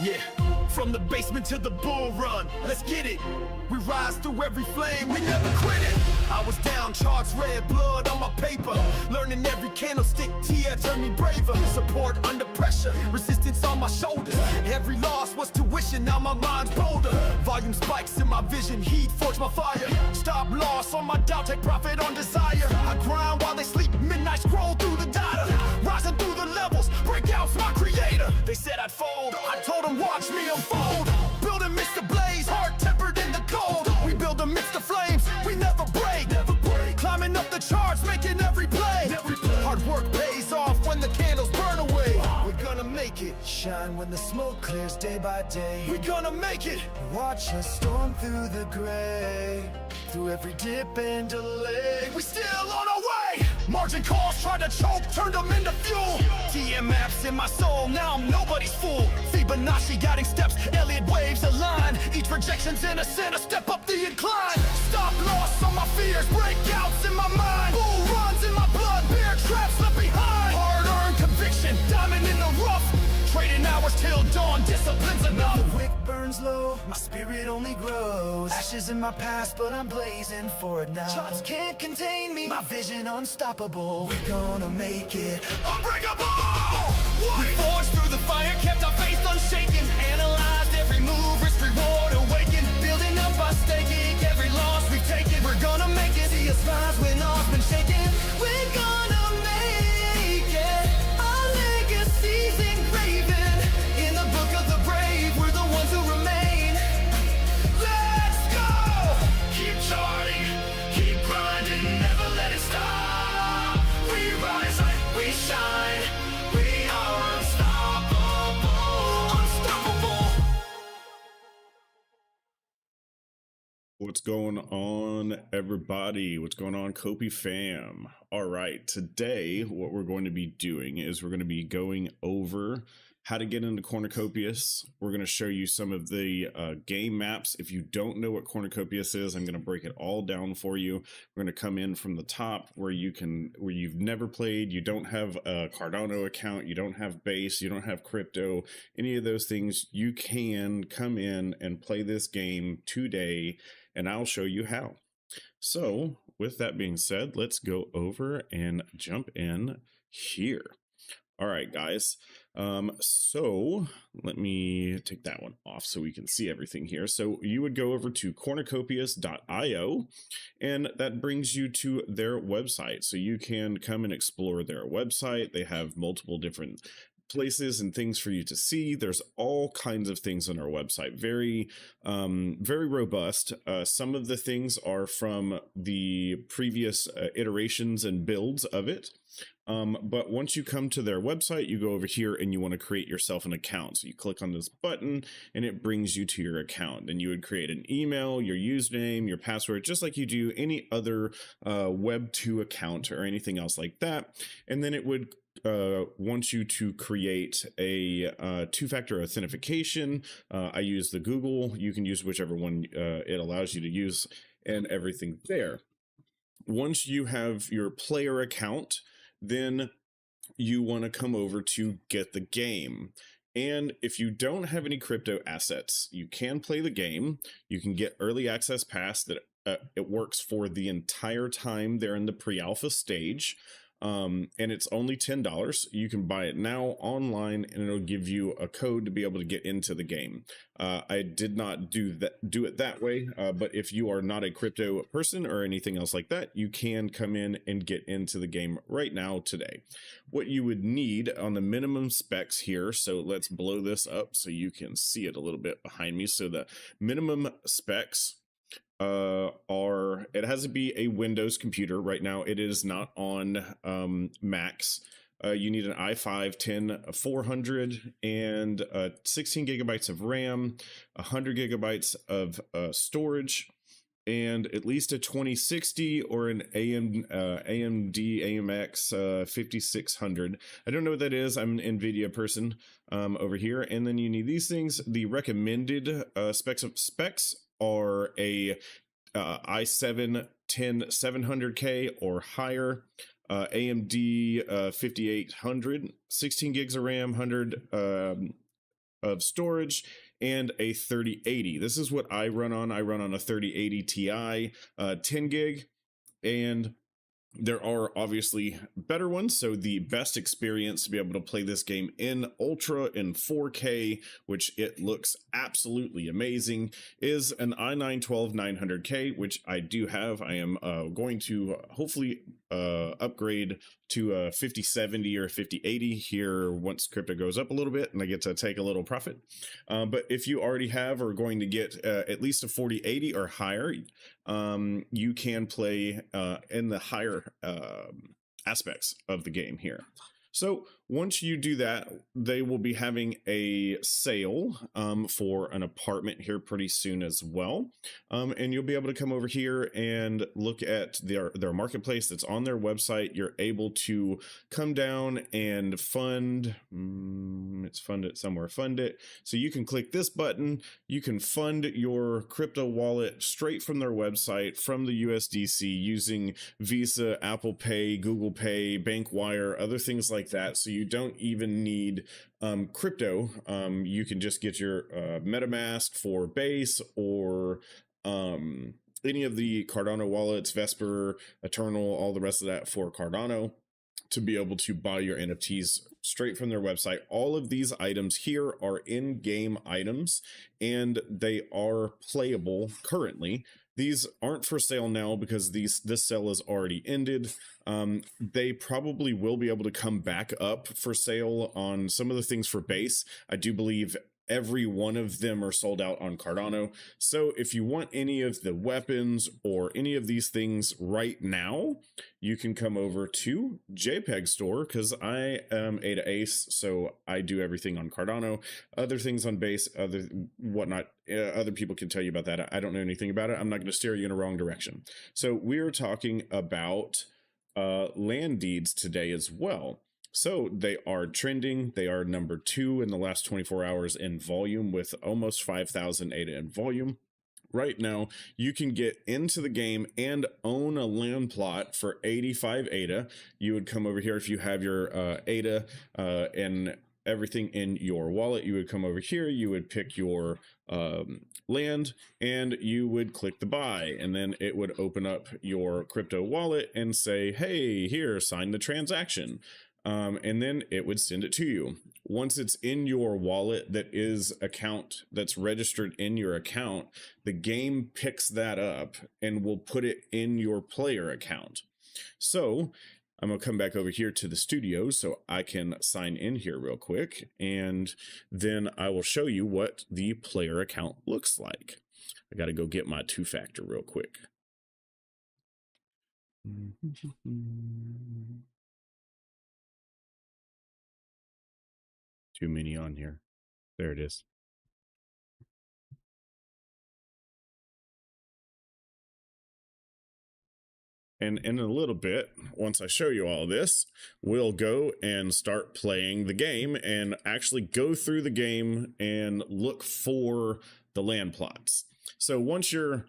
Yeah, from the basement to the bull run, let's get it. We rise through every flame, we never quit it. I was down, charts red, blood on my paper. Learning every candlestick, tear turned me braver. Support under pressure, resistance on my shoulders. Every loss was tuition, now my mind's bolder. Volume spikes in my vision, heat forge my fire. Stop loss on my doubt, take profit on desire. I grind while they sleep, midnight scroll through the data. Rising through the levels, breakout's my creator. They said I'd fold, I told them watch me unfold. Building Mr. Blaze, hard tempered in the cold. We build amidst the flames, we never break. Climbing up the charts, making every play. Hard work pays off when the candles burn away. We're gonna make it, shine when the smoke clears day by day. We're gonna make it, watch us storm through the gray. Through every dip and delay, we still on our way. Margin calls tried to choke, turned them into fuel. TM maps in my soul, now I'm nobody's fool. Fibonacci guiding steps, Elliott waves align. Each projection's in a center, step up the incline. Stop loss on my fears, breakouts in my mind. Bull runs in my blood, bear traps left behind. Hard-earned conviction, diamond in the rough. Trading hours till dawn, discipline's enough. The wick burns low, my spirit only grows. Ashes in my past, but I'm blazing forward now. Charts can't contain me, my vision unstoppable. We're gonna make it unbreakable. We forged through the fire, kept our faith unshaken. Analyzed every move, risk reward awakened. Building up our staking, every loss we've taken. We're gonna make it, see us rise when all's been shaken. We're gonna make it, our legacy's engraven in the book of the brave. We're the ones who remain. Let's go! Keep charting, keep grinding, never let it stop. We rise like we shine. We are unstoppable, unstoppable. What's going on, everybody? What's going on, Copy fam? All right, today what we're going to be doing is we're going to be going over how to get into Cornucopias. We're going to show you some of the game maps. If you don't know what Cornucopias is, I'm going to break it all down for you. We're going to come in from the top where you've never played, you don't have a Cardano account, you don't have base, you don't have crypto, any of those things. You can come in and play this game today, and I'll show you how. So with that being said, let's go over and jump in here. All right, guys. So let me take that one off so we can see everything here. So you would go over to cornucopias.io, and that brings you to their website. So you can come and explore their website. They have multiple different places and things for you to see. There's all kinds of things on our website. Very robust. Some of the things are from the previous iterations and builds of it. But once you come to their website, you go over here and you want to create yourself an account. So you click on this button and it brings you to your account. And you would create an email, your username, your password, just like you do any other Web2 account or anything else like that. And then it would want you to create a two-factor authentication. I use the Google. You can use whichever one it allows you to use, and everything there. Once you have your player account, then you want to come over to get the game. And if you don't have any crypto assets, you can play the game. You can get early access pass that it works for the entire time they're in the pre-alpha stage. And it's only $10. You can buy it now online, and it'll give you a code to be able to get into the game. I did not do it that way, but if you are not a crypto person or anything else like that, you can come in and get into the game right now today. What you would need on the minimum specs here, so let's blow this up so you can see it a little bit behind me. So the minimum specs it has to be a Windows computer. Right now it is not on Macs. You need an i5-10400 and 16 gigabytes of RAM, 100 gigabytes of storage, and at least a 2060 or an AMD AMX 5600. I don't know what that is. I'm an NVIDIA person over here. And then you need these things. The recommended specs are a i7 10700K or higher, AMD 5800, 16 gigs of RAM, 100 of storage, and a 3080. This is what I run on. I run on a 3080 Ti, 10 gig, and there are obviously better ones. So the best experience to be able to play this game in ultra in 4K, which it looks absolutely amazing, is an i9-12900K, which I do have. I am going to hopefully upgrade to a 5070 or 5080 here once crypto goes up a little bit and I get to take a little profit. But if you already have or are going to get at least a 4080 or higher, you can play in the higher aspects of the game here. So once you do that, they will be having a sale for an apartment here pretty soon as well. And you'll be able to come over here and look at their marketplace that's on their website. You're able to come down and fund. It's fund it somewhere, fund it. So you can click this button. You can fund your crypto wallet straight from their website, from the USDC, using Visa, Apple Pay, Google Pay, Bankwire, other things like that. So you don't even need crypto. You can just get your MetaMask for Base or any of the Cardano wallets, Vesper, Eternal, all the rest of that for Cardano, to be able to buy your NFTs straight from their website. All of these items here are in-game items and they are playable currently. These aren't for sale now because this sale is already ended. They probably will be able to come back up for sale on some of the things for Base. I do believe every one of them are sold out on Cardano. So if you want any of the weapons or any of these things right now, you can come over to JPEG Store, because I am Ada Ace, so I do everything on Cardano. Other things on Base, other whatnot, other people can tell you about that. I don't know anything about it. I'm not going to steer you in a wrong direction. So we're talking about land deeds today as well. So they are trending. They are number 2 in the last 24 hours in volume, with almost 5,000 ADA in volume. Right now, you can get into the game and own a land plot for 85 ADA. You would come over here if you have your ADA and everything in your wallet. You would come over here, you would pick your land, and you would click the buy, and then it would open up your crypto wallet and say, hey, here, sign the transaction. And then it would send it to you. Once it's in your wallet, that's registered in your account, the game picks that up and will put it in your player account. So I'm gonna come back over here to the studio so I can sign in here real quick, and then I will show you what the player account looks like. I gotta go get my 2-factor real quick. Too many on here. There it is. And in a little bit, once I show you all this, we'll go and start playing the game and actually go through the game and look for the land plots. So once you're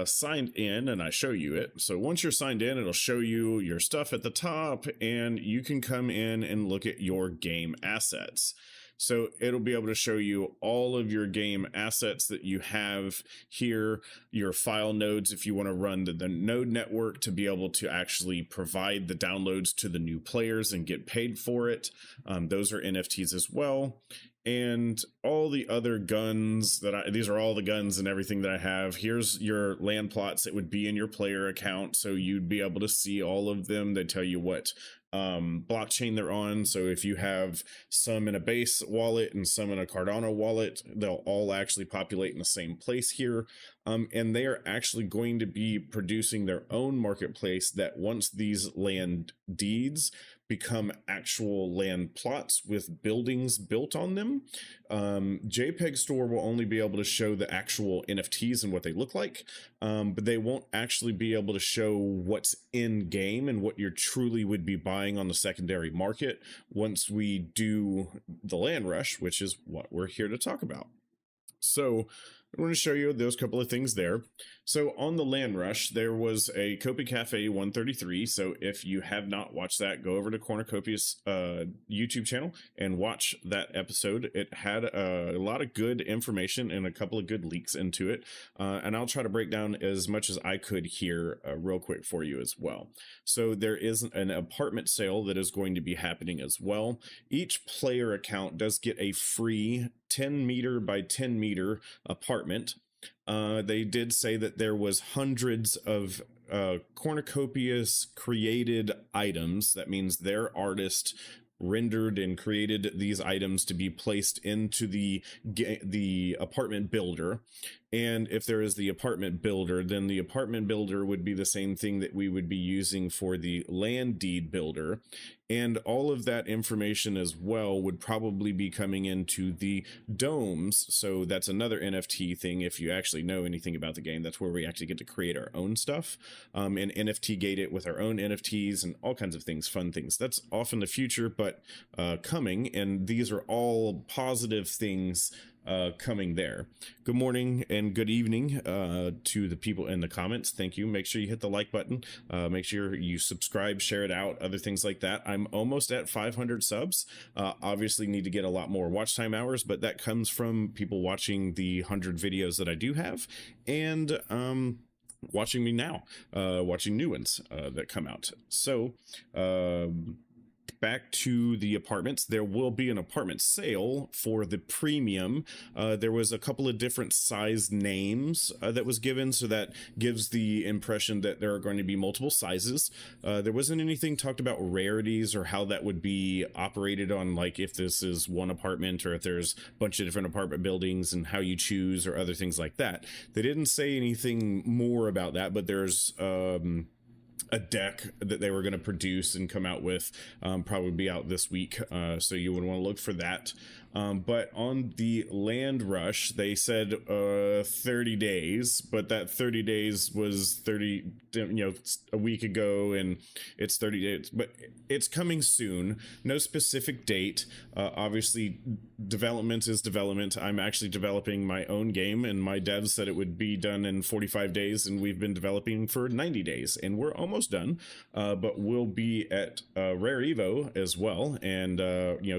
signed in, and I show you it. So once you're signed in, it'll show you your stuff at the top, and you can come in and look at your game assets. So it'll be able to show you all of your game assets that you have here, your file nodes if you want to run the node network to be able to actually provide the downloads to the new players and get paid for it. Those are NFTs as well. And all the other guns these are all the guns and everything that I have. Here's your land plots that would be in your player account. So you'd be able to see all of them. They tell you what blockchain they're on. So if you have some in a Base wallet and some in a Cardano wallet, they'll all actually populate in the same place here. And they are actually going to be producing their own marketplace that once these land deeds become actual land plots with buildings built on them, JPEG Store will only be able to show the actual NFTs and what they look like, but they won't actually be able to show what's in game and what you truly would be buying on the secondary market once we do the land rush, which is what we're here to talk about. So I want to show you those couple of things there. So on the Land Rush, there was a Kopi Cafe 133. So if you have not watched that, go over to Cornucopias YouTube channel and watch that episode. It had a lot of good information and a couple of good leaks into it. And I'll try to break down as much as I could here real quick for you as well. So there is an apartment sale that is going to be happening as well. Each player account does get a free 10 meter by 10 meter apartment. They did say that there was hundreds of Cornucopias created items. That means their artist rendered and created these items to be placed into the apartment builder. And if there is the apartment builder, then the apartment builder would be the same thing that we would be using for the land deed builder. And all of that information as well would probably be coming into the domes. So that's another NFT thing. If you actually know anything about the game, that's where we actually get to create our own stuff and NFT gate it with our own NFTs and all kinds of things, fun things. That's off in the future, but coming. And these are all positive things coming there. Good morning and good evening to the people in the comments. Thank you. Make sure you hit the like button. Make sure you subscribe, share it out, other things like that. I'm almost at 500 subs. Obviously need to get a lot more watch time hours, but that comes from people watching the 100 videos that I do have and watching me now, watching new ones that come out. So back to the apartments, there will be an apartment sale for the premium. There was a couple of different size names that was given, so that gives the impression that there are going to be multiple sizes. There wasn't anything talked about rarities or how that would be operated on, like if this is one apartment or if there's a bunch of different apartment buildings and how you choose or other things like that. They didn't say anything more about that, but there's a deck that they were going to produce and come out with, probably be out this week, so you would want to look for that. But on the Land Rush, they said 30 days, but that 30 days was 30, a week ago, and it's 30 days, but it's coming soon. No specific date. Obviously, development is development. I'm actually developing my own game, and my devs said it would be done in 45 days, and we've been developing for 90 days, and we're almost done. But we'll be at Rare Evo as well, and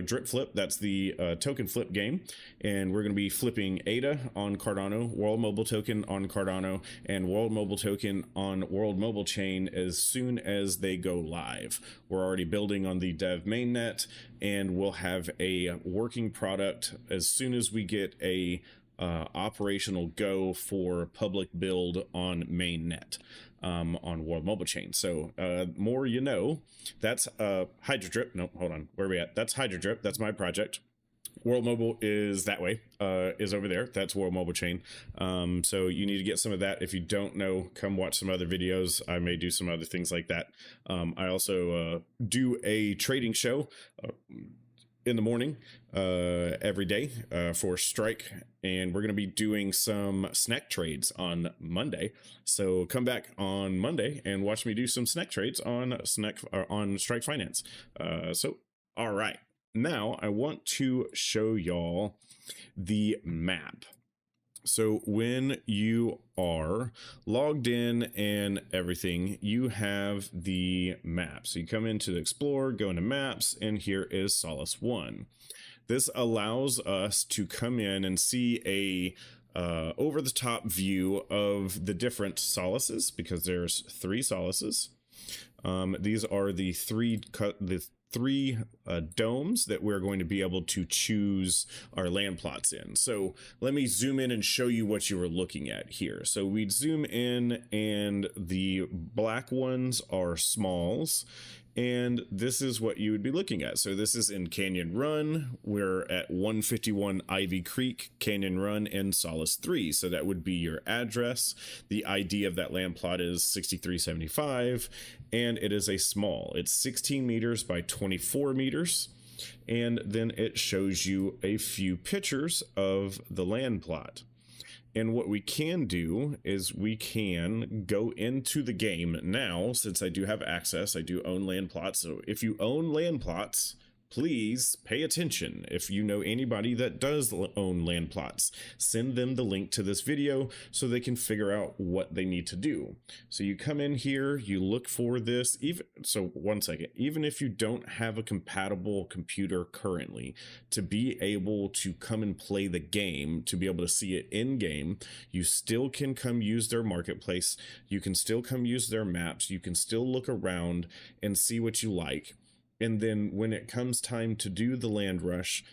Drip Flip, that's the token flip game, and we're going to be flipping ADA on Cardano, World Mobile Token on Cardano, and World Mobile Token on World Mobile Chain as soon as they go live. We're already building on the dev mainnet, and we'll have a working product as soon as we get a operational go for public build on mainnet on World Mobile Chain. So more you know. That's HYDR Drip. No, hold on, where are we at? That's HYDR Drip. That's my project. World Mobile is that way, is over there. That's World Mobile Chain. So you need to get some of that. If you don't know, come watch some other videos. I may do some other things like that. I also do a trading show in the morning every day for Strike, and we're going to be doing some snack trades on Monday. So come back on Monday and watch me do some snack trades on Strike Finance. So all right. Now I want to show y'all the map. So when you are logged in and everything, you have the map. So you come into the Explorer, go into Maps, and here is Solace 1. This allows us to come in and see a over-the-top view of the different solaces, because there's 3 solaces. These are the three domes that we're going to be able to choose our land plots in. So let me zoom in and show you what you were looking at here. So we'd zoom in, and the black ones are smalls, and this is what you would be looking at. So this is in Canyon Run. We're at 151 Ivy Creek, Canyon Run, and Solace 3. So that would be your address. The ID of that land plot is 6375, and it is a small. It's 16 meters by 24 meters. And then it shows you a few pictures of the land plot. And what we can do is we can go into the game now, since I do have access. I do own land plots. So if you own land plots, please pay attention. If you know anybody that does own land plots, send them the link to this video so they can figure out what they need to do. So you come in here, you look for this, one second, even if you don't have a compatible computer currently, to be able to come and play the game, to be able to see it in game, you still can come use their marketplace, you can still come use their maps, you can still look around and see what you like. And then when it comes time to do the land rush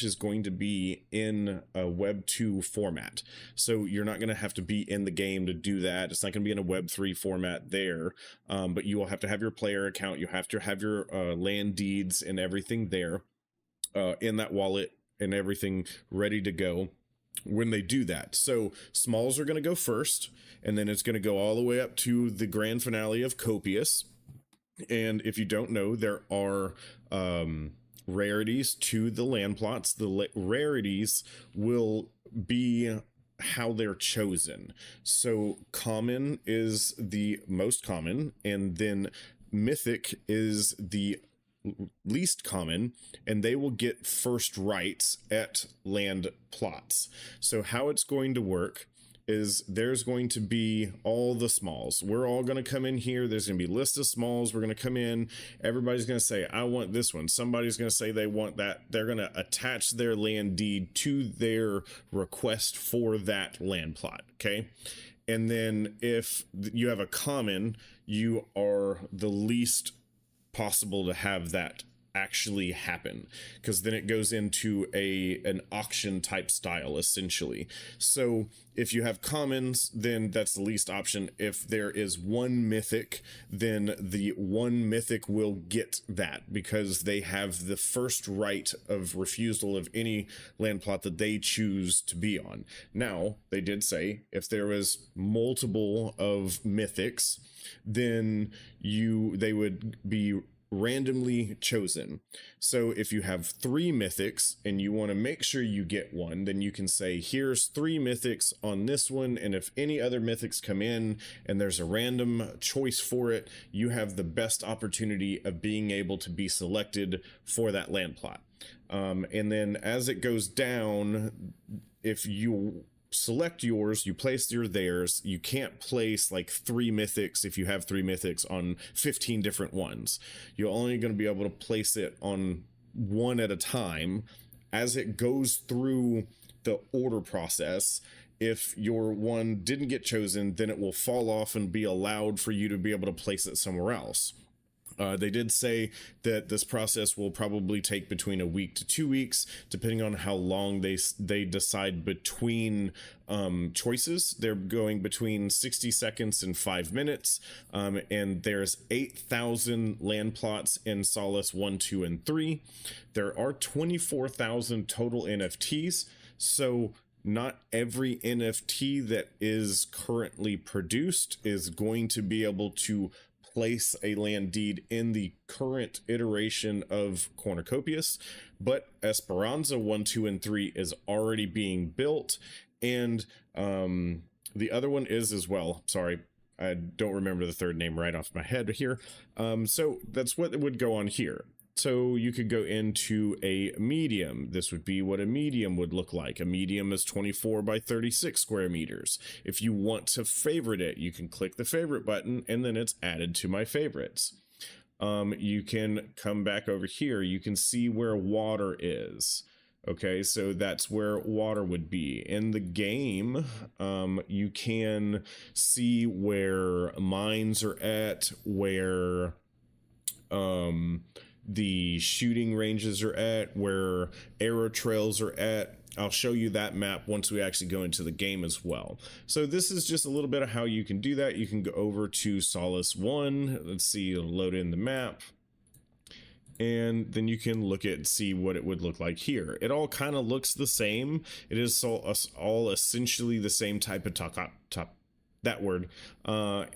is going to be in a Web 2 format. So you're not going to have to be in the game to do that. It's not going to be in a Web 3 format there, but you will have to have your player account. You have to have your land deeds and everything there in that wallet and everything ready to go when they do that. So smalls are going to go first, and then it's going to go all the way up to the grand finale of Copious. And if you don't know, there are rarities to the land plots. The rarities will be how they're chosen. So common is the most common, and then mythic is the least common, and they will get first rights at land plots. So how it's going to work is there's going to be all the smalls. We're all going to come in here. There's going to be a list of smalls. We're going to come in. Everybody's going to say, I want this one. Somebody's going to say they want that. They're going to attach their land deed to their request for that land plot. Okay. And then if you have a common, you are the least possible to have that actually happen, because then it goes into an auction type style essentially. So if you have commons, then that's the least option. If there is one mythic, then the one mythic will get that, because they have the first right of refusal of any land plot that they choose to be on. Now, they did say if there was multiple of mythics, then they would be randomly chosen. So if you have 3 mythics and you want to make sure you get one, then you can say, here's 3 mythics on this one, and if any other mythics come in and there's a random choice for it, you have the best opportunity of being able to be selected for that land plot. And then as it goes down, if you select yours, you place your theirs. You can't place like 3 mythics if you have 3 mythics on 15 different ones. You're only going to be able to place it on one at a time. As it goes through the order process, if your one didn't get chosen, then it will fall off and be allowed for you to be able to place it somewhere else. They did say that this process will probably take between a week to 2 weeks, depending on how long they decide between choices. They're going between 60 seconds and 5 minutes, and there's 8,000 land plots in Solace 1, 2, and 3. There are 24,000 total NFTs, so not every NFT that is currently produced is going to be able to place a land deed in the current iteration of Cornucopias, but Esperanza 1, 2, and 3 is already being built, and the other one is as well. Sorry, I don't remember the third name right off my head here. So that's what would go on here. So you could go into a medium. This would be what a medium would look like. A medium is 24 by 36 square meters. If you want to favorite it, you can click the favorite button and then it's added to my favorites. You can come back over here. You can see where water is. Okay, so that's where water would be. In the game, you can see where mines are at, where the shooting ranges are at, where arrow trails are at. I'll show you that map once we actually go into the game as well. So this is just a little bit of how you can do that. You can go over to Solace 1. Let's see, it'll load in the map. And then you can look at see what it would look like here. It all kind of looks the same. It is all essentially the same type of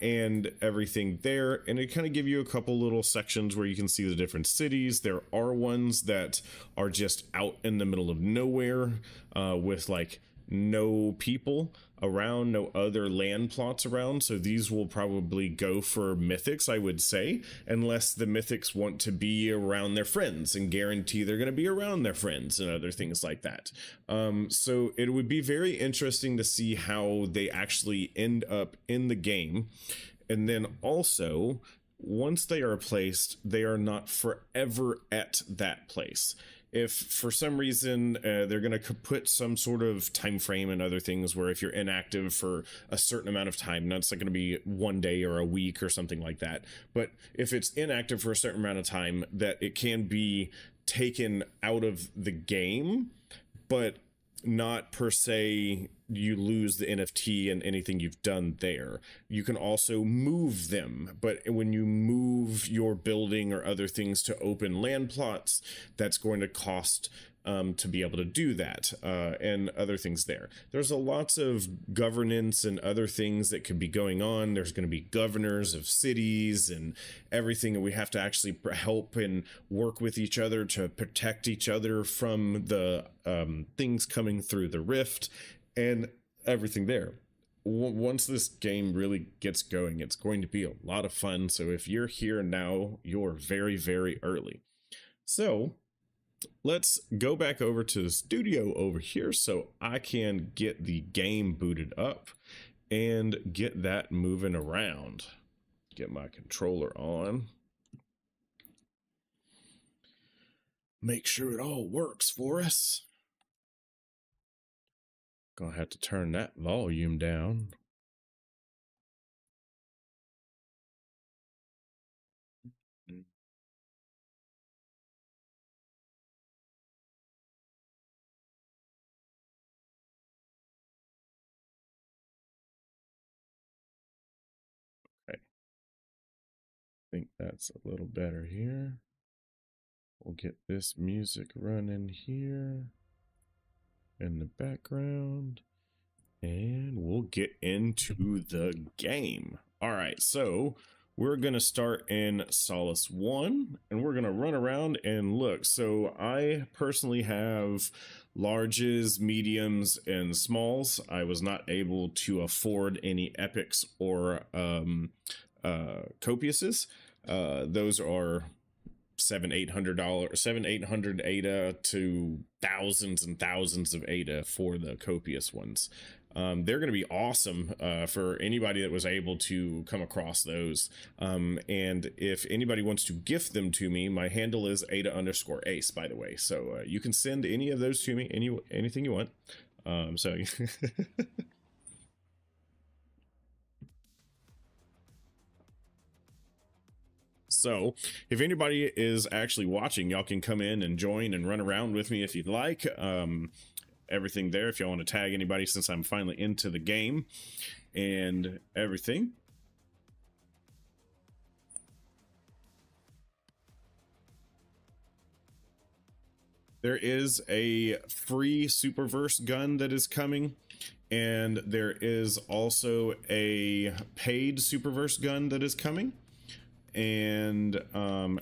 and everything there, and it kind of give you a couple little sections where you can see the different cities. There are ones that are just out in the middle of nowhere with like no people around, no other land plots around, so these will probably go for mythics, I would say, unless the mythics want to be around their friends and guarantee they're going to be around their friends and other things like that. So it would be very interesting to see how they actually end up in the game. And then also, once they are placed, they are not forever at that place. If for some reason they're going to put some sort of time frame and other things where if you're inactive for a certain amount of time, now it's not going to be one day or a week or something like that, but if it's inactive for a certain amount of time, that it can be taken out of the game, but not per se you lose the NFT and anything you've done there. You can also move them, but when you move your building or other things to open land plots, that's going to cost to be able to do that, and other things there. There's a lots of governance and other things that could be going on. There's going to be governors of cities and everything, and we have to actually help and work with each other to protect each other from the things coming through the rift and everything there. Once this game really gets going, it's going to be a lot of fun. So if you're here now, you're very, very early. So let's go back over to the studio over here so I can get the game booted up and get that moving around. Get my controller on. Make sure it all works for us. Gonna have to turn that volume down. Okay. I think that's a little better here. We'll get this music running here in the background, and we'll get into the game. All right, so we're going to start in Solace 1, and we're going to run around and look. So I personally have larges, mediums, and smalls. I was not able to afford any epics or copiouses. Those are $700 ADA to thousands and thousands of ADA for the copious ones. They're going to be awesome for anybody that was able to come across those. And if anybody wants to gift them to me, my handle is Ada_Ace, by the way. So you can send any of those to me, anything you want. So So if anybody is actually watching, y'all can come in and join and run around with me if you'd like. Everything there, if y'all want to tag anybody, since I'm finally into the game and everything. There is a free Superverse gun that is coming, and there is also a paid Superverse gun that is coming, and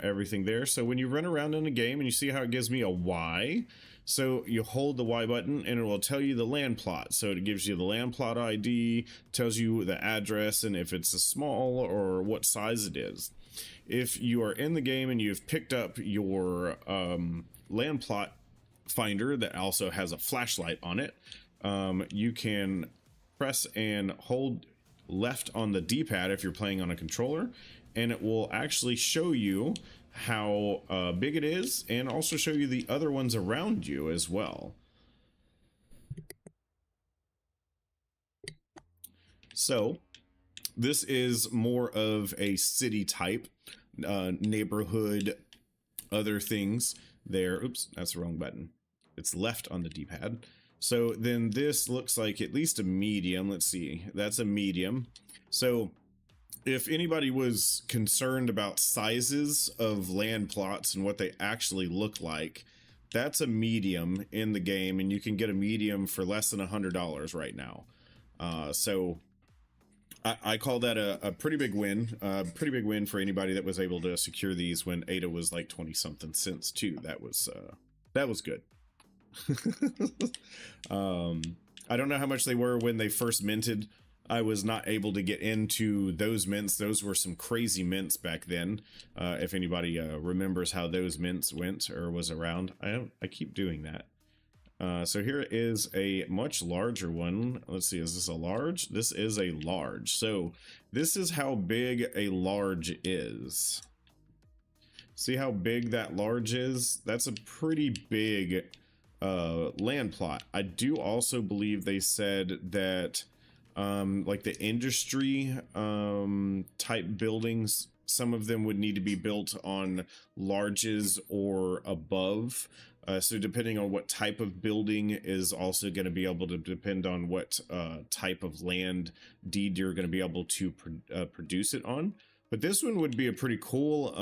everything there. So when you run around in a game and you see how it gives me a Y, so you hold the Y button and it will tell you the land plot. So it gives you the land plot ID, tells you the address, and if it's a small or what size it is. If you are in the game and you've picked up your land plot finder that also has a flashlight on it, you can press and hold left on the D-pad if you're playing on a controller, and it will actually show you how big it is, and also show you the other ones around you as well. So this is more of a city type, neighborhood, other things there. Oops, that's the wrong button. It's left on the D-pad. So then this looks like at least a medium. Let's see, that's a medium. So if anybody was concerned about sizes of land plots and what they actually look like, that's a medium in the game, and you can get a medium for less than $100 right now. So I call that a pretty big win. Pretty big win for anybody that was able to secure these when ADA was like 20 something cents too. That was good. I don't know how much they were when they first minted. I was not able to get into those mints. Those were some crazy mints back then. If anybody remembers how those mints went or was around. I keep doing that. So here is a much larger one. Let's see, is this a large? This is a large. So this is how big a large is. See how big that large is? That's a pretty big land plot. I do also believe they said that like the industry type buildings, some of them would need to be built on larges or above. So depending on what type of building is also going to be able to depend on what type of land deed you're going to be able to produce it on. But this one would be a pretty cool,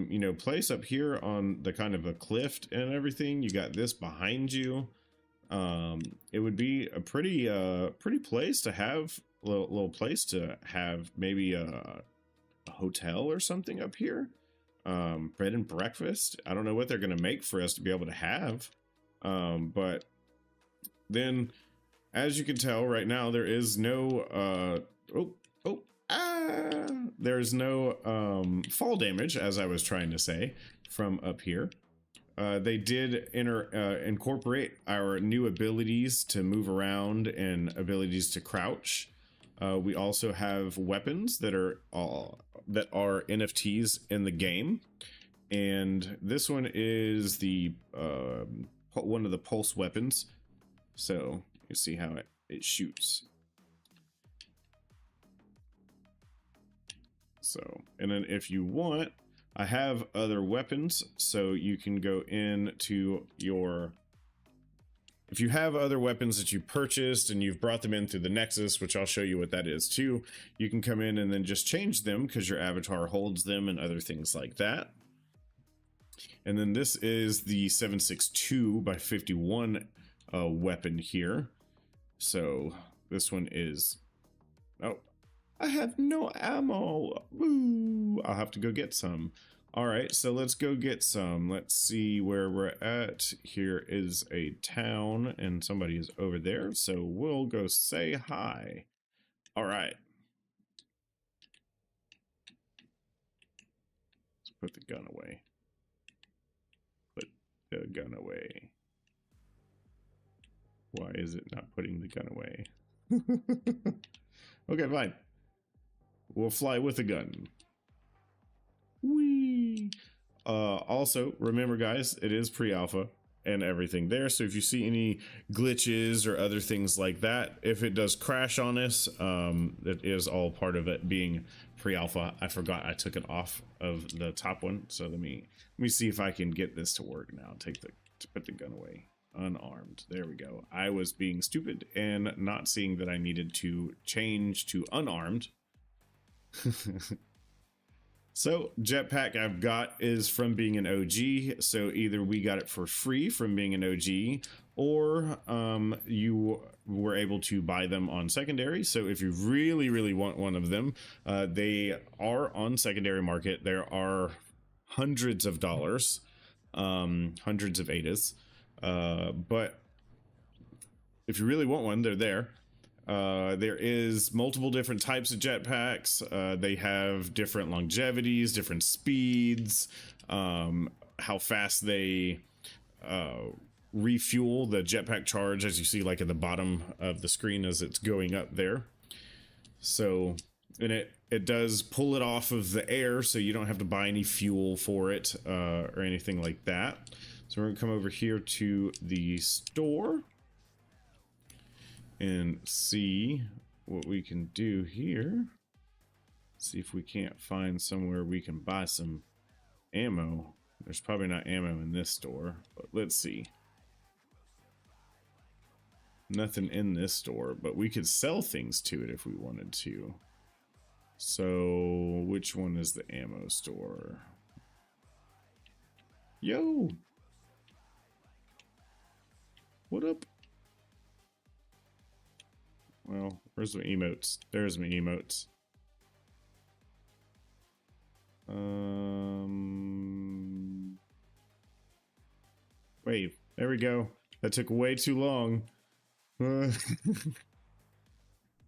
you know, place up here on the kind of a cliff and everything. You got this behind you. It would be a pretty place to have, little place to have maybe a hotel or something up here. Bread and breakfast. I don't know what they're going to make for us to be able to have. But then, as you can tell right now, there is no, there's no fall damage, as I was trying to say, from up here. They did incorporate our new abilities to move around and abilities to crouch. We also have weapons that are NFTs in the game, and this one is the one of the pulse weapons. So you see how it shoots. So, and then if you want, I have other weapons, so you can go into your, if you have other weapons that you purchased and you've brought them in through the Nexus, which I'll show you what that is too, you can come in and then just change them because your avatar holds them and other things like that. And then this is the 762 by 51 weapon here. So this one is, oh, I have no ammo. Woo! I'll have to go get some. All right, so let's go get some. Let's see where we're at. Here is a town, and somebody is over there, so we'll go say hi. All right. Let's put the gun away. Put the gun away. Why is it not putting the gun away? Okay, fine. We'll fly with a gun. Whee! Also, remember guys, it is pre-alpha and everything there. So if you see any glitches or other things like that, if it does crash on us, that is all part of it being pre-alpha. I forgot I took it off of the top one. So let me see if I can get this to work now. Put the gun away. Unarmed. There we go. I was being stupid and not seeing that I needed to change to unarmed. So jetpack I've got is from being an OG, so either we got it for free from being an OG, or you were able to buy them on secondary. So if you really want one of them, they are on secondary market. There are hundreds of dollars, hundreds of ADAs, but if you really want one, they're there. There is multiple different types of jetpacks. They have different longevities, different speeds, how fast they refuel the jetpack charge, as you see like at the bottom of the screen as it's going up there. So, and it does pull it off of the air, so you don't have to buy any fuel for it or anything like that. So we're gonna come over here to the store and see what we can do here. See if we can't find somewhere we can buy some ammo. There's probably not ammo in this store, but let's see. Nothing in this store, but we could sell things to it if we wanted to. So which one is the ammo store? Yo! What up? Well, where's my emotes? There's my emotes. Wait, there we go. That took way too long.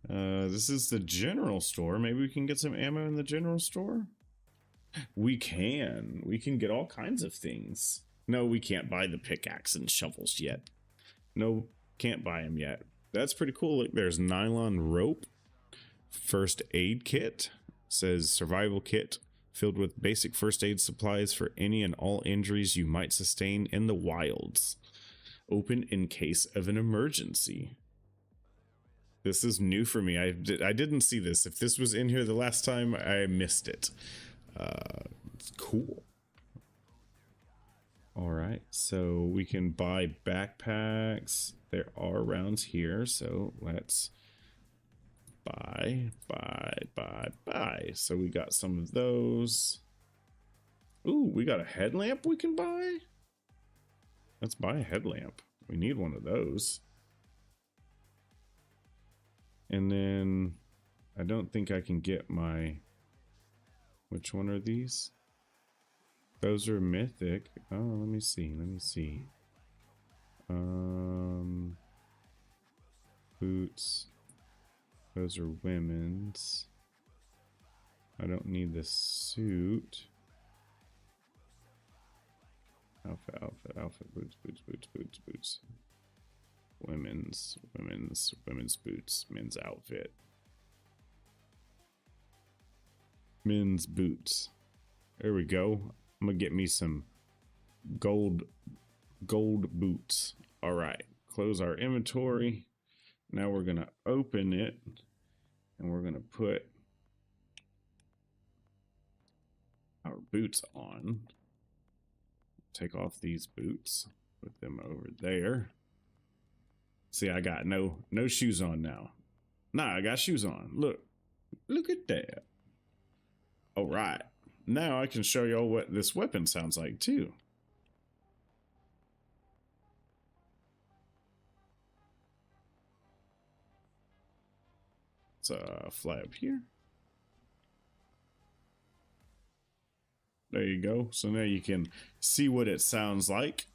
This is the general store. Maybe we can get some ammo in the general store. We can get all kinds of things. No, we can't buy the pickaxe and shovels yet. No, can't buy them yet. That's pretty cool. Look, there's nylon rope, first aid kit, says survival kit filled with basic first aid supplies for any and all injuries you might sustain in the wilds. Open in case of an emergency. This is new for me. I didn't see this. If this was in here the last time, I missed it. It's cool. All right, so we can buy backpacks. There are rounds here, so let's buy. So we got some of those. Ooh, we got a headlamp we can buy. Let's buy a headlamp. We need one of those. And then I don't think I can get my, which one are these? Those are mythic. Oh, let me see. Boots. Those are women's. I don't need the suit. Outfit, boots. Women's boots, men's outfit. Men's boots. There we go. I'm gonna get me some gold boots. All right, close our inventory. Now we're gonna open it and we're gonna put our boots on. Take off these boots, put them over there. See, I got no shoes on now. Nah, I got shoes on. Look at that. All right, now I can show y'all what this weapon sounds like too. Let's fly up here. There you go. So now you can see what it sounds like.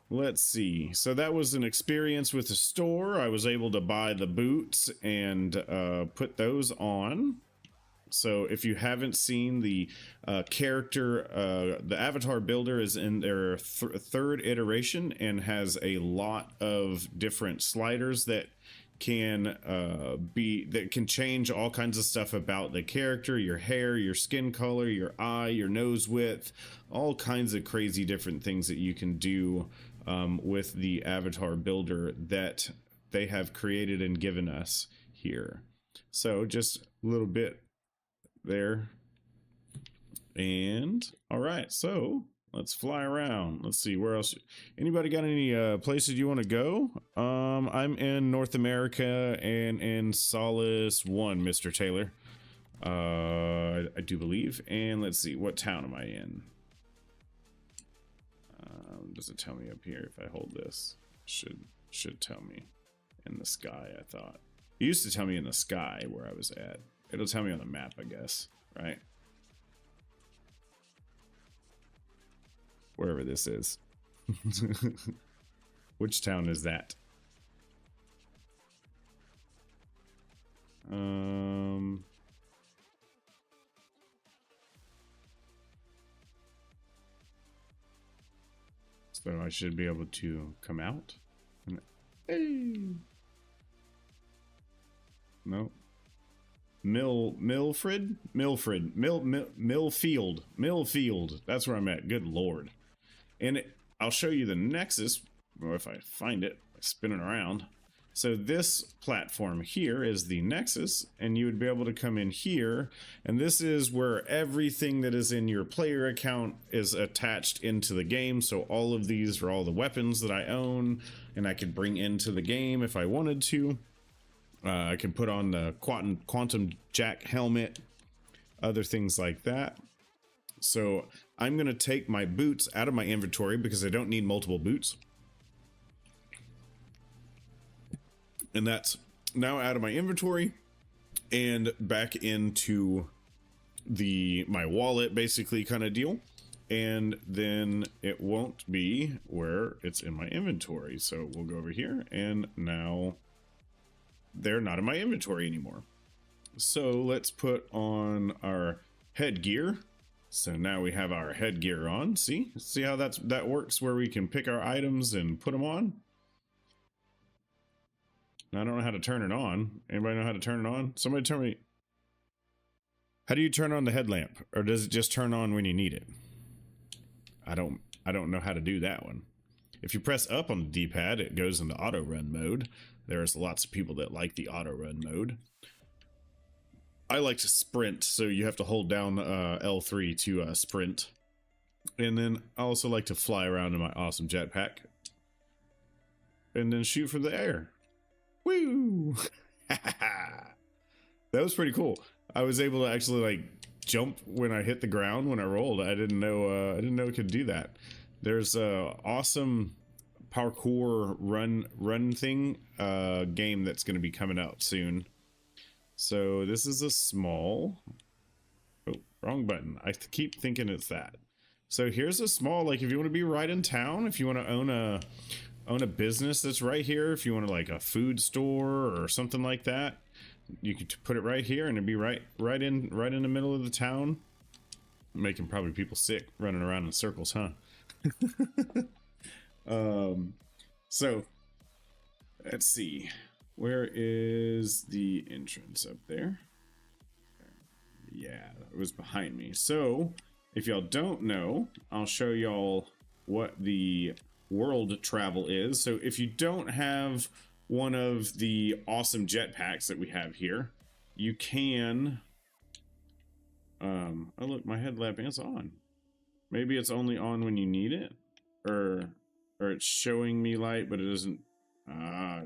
Let's see. So that was an experience with the store. I was able to buy the boots and put those on. So if you haven't seen the character, the avatar builder is in their third iteration and has a lot of different sliders that can can change all kinds of stuff about the character, your hair, your skin color, your eye, your nose width, all kinds of crazy different things that you can do with the avatar builder that they have created and given us here. So just a little bit there. And all right, so let's fly around. Let's see where else. Anybody got any places you want to go? I'm in North America and in Solace 1, Mr. Taylor. I do believe. And let's see, what town am I in? Does it tell me up here if I hold this? Should tell me in the sky, I thought. It used to tell me in the sky where I was at. It'll tell me on the map, I guess, right? Wherever this is. Which town is that? So I should be able to come out. Hey. No. Millfield. That's where I'm at. Good Lord. And I'll show you the Nexus, or if I find it by spinning around. So this platform here is the Nexus, and you would be able to come in here, and this is where everything that is in your player account is attached into the game. So all of these are all the weapons that I own, and I could bring into the game if I wanted to. I can put on the quantum jack helmet, other things like that. So I'm going to take my boots out of my inventory because I don't need multiple boots. And that's now out of my inventory and back into my wallet, basically, kind of deal. and then it won't be where it's in my inventory. So we'll go over here, and now they're not in my inventory anymore. So let's put on our headgear. So now we have our headgear on. See how that works, where we can pick our items and put them on. I don't know how to turn it on. Anybody know how to turn it on? Somebody tell me. How do you turn on the headlamp? Or does it just turn on when you need it? I don't know how to do that one. If you press up on the D-pad, it goes into auto run mode. There's lots of people that like the auto run mode. I like to sprint, so you have to hold down L3 to sprint. And then I also like to fly around in my awesome jetpack. And then shoot from the air. Woo! That was pretty cool. I was able to actually like jump when I hit the ground when I rolled. I didn't know it could do that. There's a awesome parkour run thing game that's going to be coming out soon. So this is a small, oh, wrong button. I keep thinking it's that. So here's a small, like if you want to be right in town, if you want to own a business that's right here, if you want to like a food store or something like that, you could put it right here and it'd be right in the middle of the town. Making probably people sick running around in circles, huh? So let's see, where is the entrance? Up there? Yeah, it was behind me. So if y'all don't know, I'll show y'all what the world travel is. So if you don't have one of the awesome jetpacks that we have here, you can oh look, my headlamp is on. Maybe it's only on when you need it, or it's showing me light, but it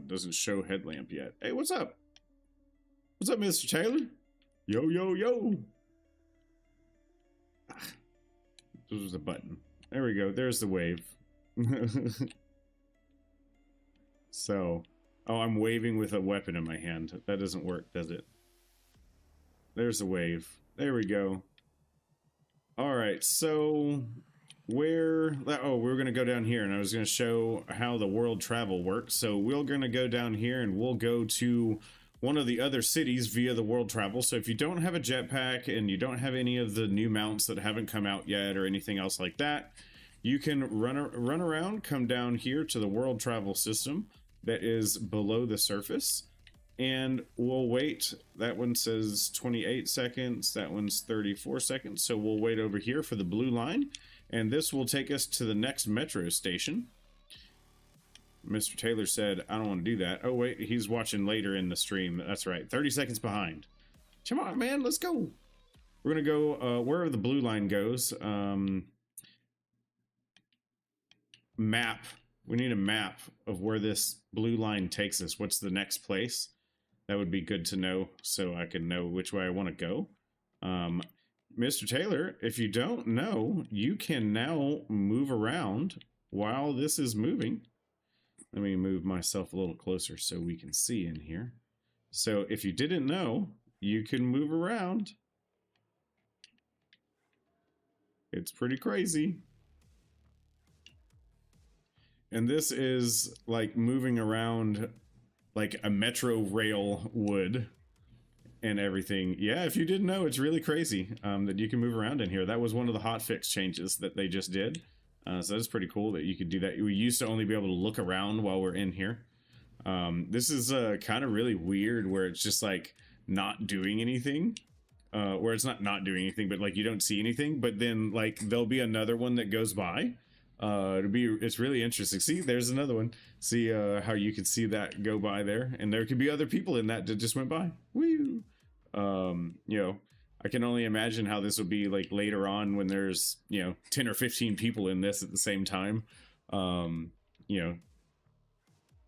doesn't show headlamp yet. Hey, what's up? What's up, Mr. Taylor? Yo. This was a button. There we go. There's the wave. So, oh, I'm waving with a weapon in my hand. That doesn't work, does it? There's the wave. There we go. All right, so we're going to go down here, and I was going to show how the world travel works. So we're going to go down here, and we'll go to one of the other cities via the world travel. So if you don't have a jetpack and you don't have any of the new mounts that haven't come out yet or anything else like that, you can run around, come down here to the world travel system that is below the surface, and we'll wait. That one says 28 seconds, that one's 34 seconds, so we'll wait over here for the blue line, and this will take us to the next metro station. Mr. Taylor said, I don't want to do that. Oh wait, he's watching later in the stream. That's right, 30 seconds behind. Come on, man, let's go. We're gonna go wherever the blue line goes. Map. We need a map of where this blue line takes us. What's the next place? That would be good to know, so I can know which way I want to go. Mr. Taylor, if you don't know, you can now move around while this is moving. Let me move myself a little closer so we can see in here. So if you didn't know, you can move around. It's pretty crazy. And this is like moving around like a metro rail would and everything. Yeah, if you didn't know, it's really crazy that you can move around in here. That was one of the hotfix changes that they just did. So that's pretty cool that you could do that. We used to only be able to look around while we're in here. This is kind of really weird where it's just like not doing anything. Where it's not doing anything, but like you don't see anything. But then like there'll be another one that goes by. It's really interesting. See, there's another one. See how you can see that go by there, and there could be other people in that just went by. Woo! You know, I can only imagine how this will be like later on when there's 10 or 15 people in this at the same time.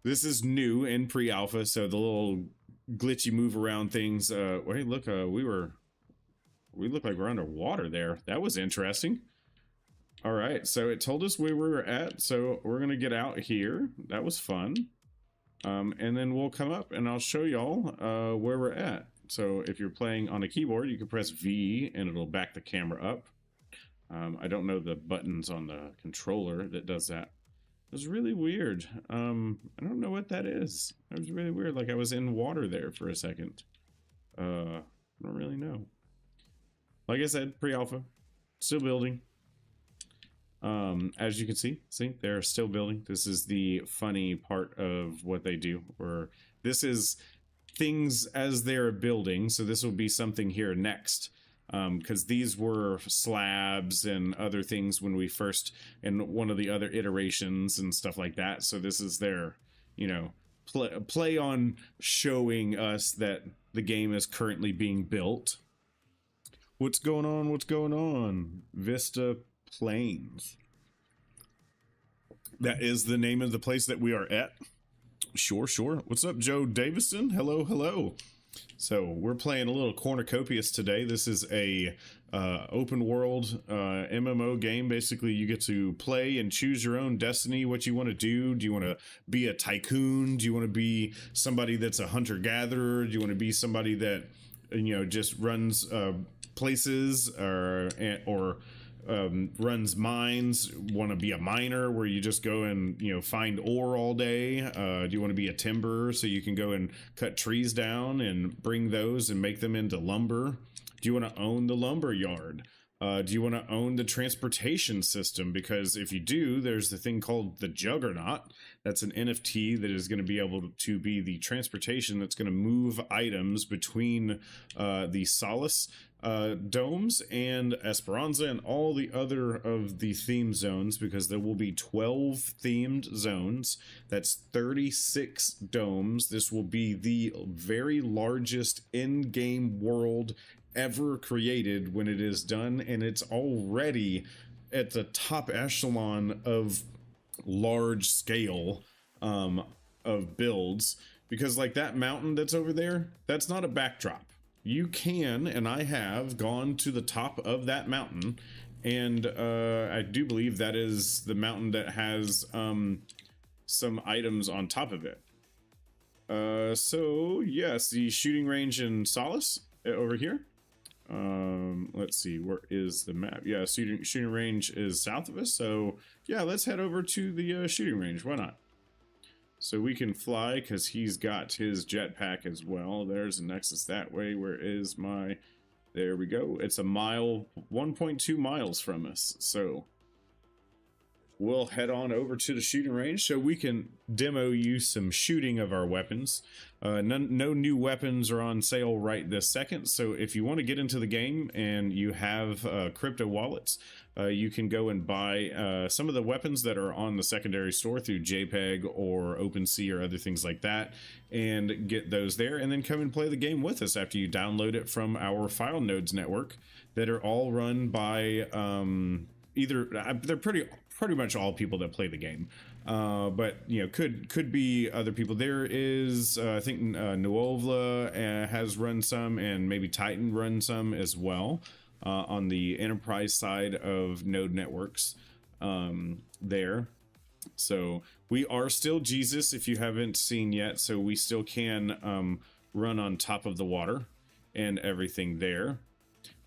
This is new in pre-alpha, so the little glitchy move around things. Wait, look, we look like we're underwater there. That was interesting. All right, so it told us where we were at, so we're gonna get out here. That was fun. And then we'll come up and I'll show y'all where we're at. So if you're playing on a keyboard, you can press V and it'll back the camera up. I don't know the buttons on the controller that does that. It was really weird. I don't know what that is. It was really weird. Like I was in water there for a second. I don't really know. Like I said, pre-alpha, still building. As you can see, they're still building. This is the funny part of what they do, or this is things as they're building. So this will be something here next. Because these were slabs and other things when we first, in one of the other iterations and stuff like that. So this is their, you know, play on showing us that the game is currently being built. What's going on? What's going on? Vista Plains. That is the name of the place that we are at. Sure. What's up, Joe Davison? Hello. So we're playing a little Cornucopias today. This is a open world MMO game. Basically, you get to play and choose your own destiny, what you want to do. Do you want to be a tycoon? Do you want to be somebody that's a hunter-gatherer? Do you want to be somebody that, you know, just runs places or runs mines? Want to be a miner where you just go and, you know, find ore all day? Do you want to be a timberer so you can go and cut trees down and bring those and make them into lumber? Do you want to own the lumber yard? Do you want to own the transportation system? Because if you do, there's the thing called the Juggernaut. That's an NFT that is going to be able to be the transportation that's going to move items between the Solace domes and Esperanza and all the other of the theme zones, because there will be 12 themed zones. That's 36 domes. This will be the very largest in-game world ever created when it is done, and it's already at the top echelon of large scale of builds, because like that mountain that's over there, that's not a backdrop. You can, and I have gone to the top of that mountain, and I do believe that is the mountain that has some items on top of it. So yes, the shooting range in Solace over here. Let's see, where is the map? Yeah, shooting range is south of us, so yeah, let's head over to the shooting range. Why not? So we can fly because he's got his jetpack as well. There's a Nexus that way. Where is my... There we go. It's a mile, 1.2 miles from us. So we'll head on over to the shooting range so we can demo you some shooting of our weapons. No new weapons are on sale right this second. So if you want to get into the game and you have crypto wallets, you can go and buy some of the weapons that are on the secondary store through JPEG or OpenSea or other things like that, and get those there, and then come and play the game with us after you download it from our file nodes network that are all run by they're pretty much all people that play the game, but you know, could be other people. There is I think Nuovla has run some, and maybe Titan run some as well. On the enterprise side of node networks there. So we are still Jesus, if you haven't seen yet, so we still can run on top of the water and everything there.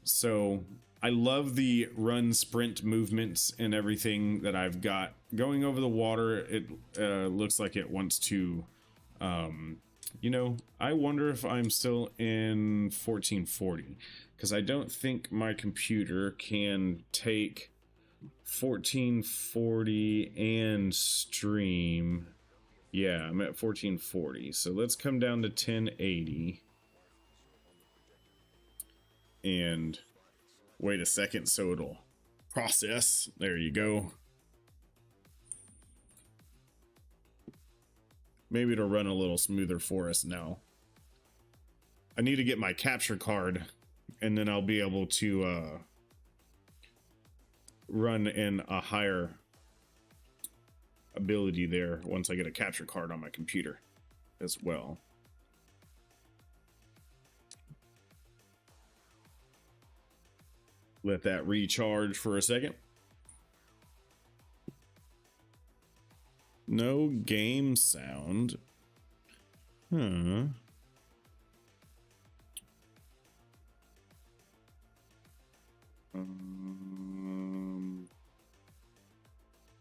So I love the run sprint movements and everything that I've got going over the water. It looks like it wants to you know, I wonder if I'm still in 1440, because I don't think my computer can take 1440 and stream. Yeah, I'm at 1440. So let's come down to 1080 and wait a second so it'll process. There you go. Maybe it'll run a little smoother for us now. I need to get my capture card, and then I'll be able to run in a higher ability there once I get a capture card on my computer as well. Let that recharge for a second. No game sound. Huh.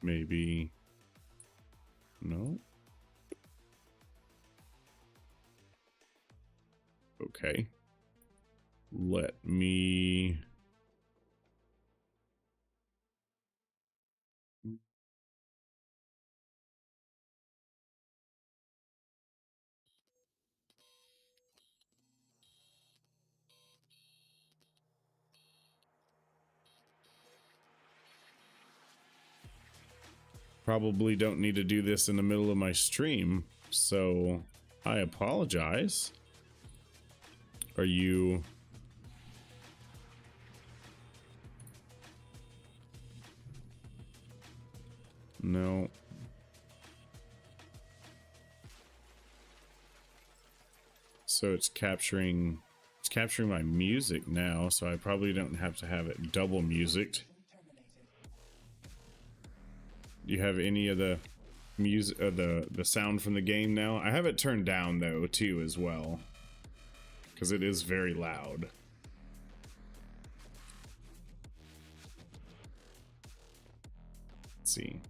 Maybe. No. Okay. Let me. Probably don't need to do this in the middle of my stream, so I apologize. Are you? No. So it's capturing my music now, so I probably don't have to have it double musicked. Do you have any of the music, the sound from the game now? I have it turned down though too as well, because it is very loud. Let's see.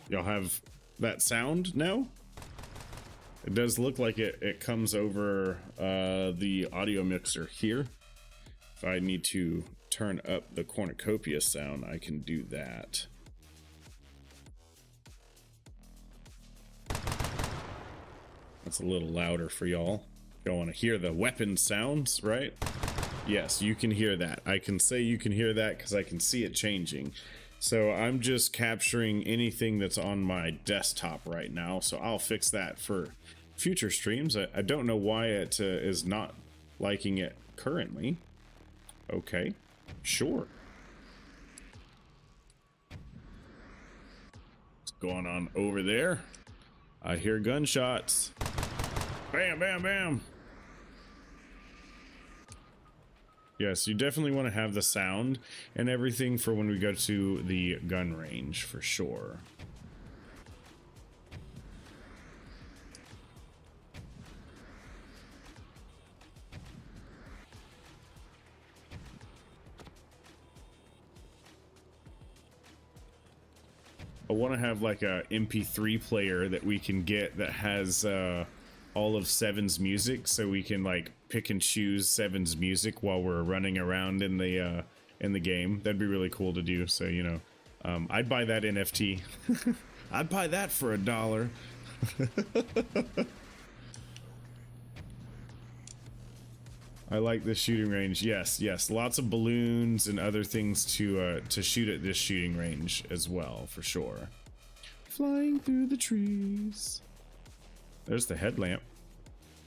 Y'all have that sound now? It does look like it comes over the audio mixer here. If I need to turn up the cornucopia sound, I can do that. That's a little louder for y'all. Y'all want to hear the weapon sounds, right? Yes, you can hear that. I can say you can hear that because I can see it changing. So I'm just capturing anything that's on my desktop right now. So I'll fix that for future streams. I don't know why it is not liking it currently. Okay, sure. What's going on over there? I hear gunshots. Bam, bam, bam. Yes, you definitely want to have the sound and everything for when we go to the gun range, for sure. I want to have like a MP3 player that we can get that has all of Seven's music, so we can like pick and choose Seven's music while we're running around in the game. That'd be really cool to do. So, you know, I'd buy that NFT. I'd buy that for $1. I like the shooting range. Yes, yes, lots of balloons and other things to shoot at this shooting range as well, for sure. Flying through the trees. There's the headlamp.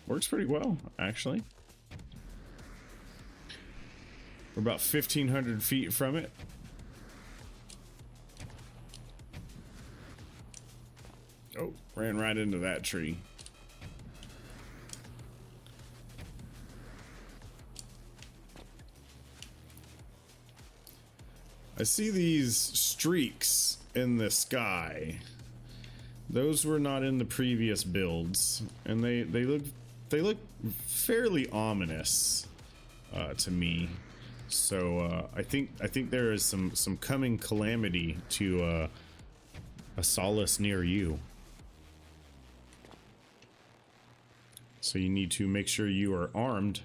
Works pretty well, actually. We're about 1,500 feet from it. Oh, ran right into that tree. I see these streaks in the sky. Those were not in the previous builds, and they look fairly ominous to me. So I think there is some coming calamity to a solace near you. So you need to make sure you are armed.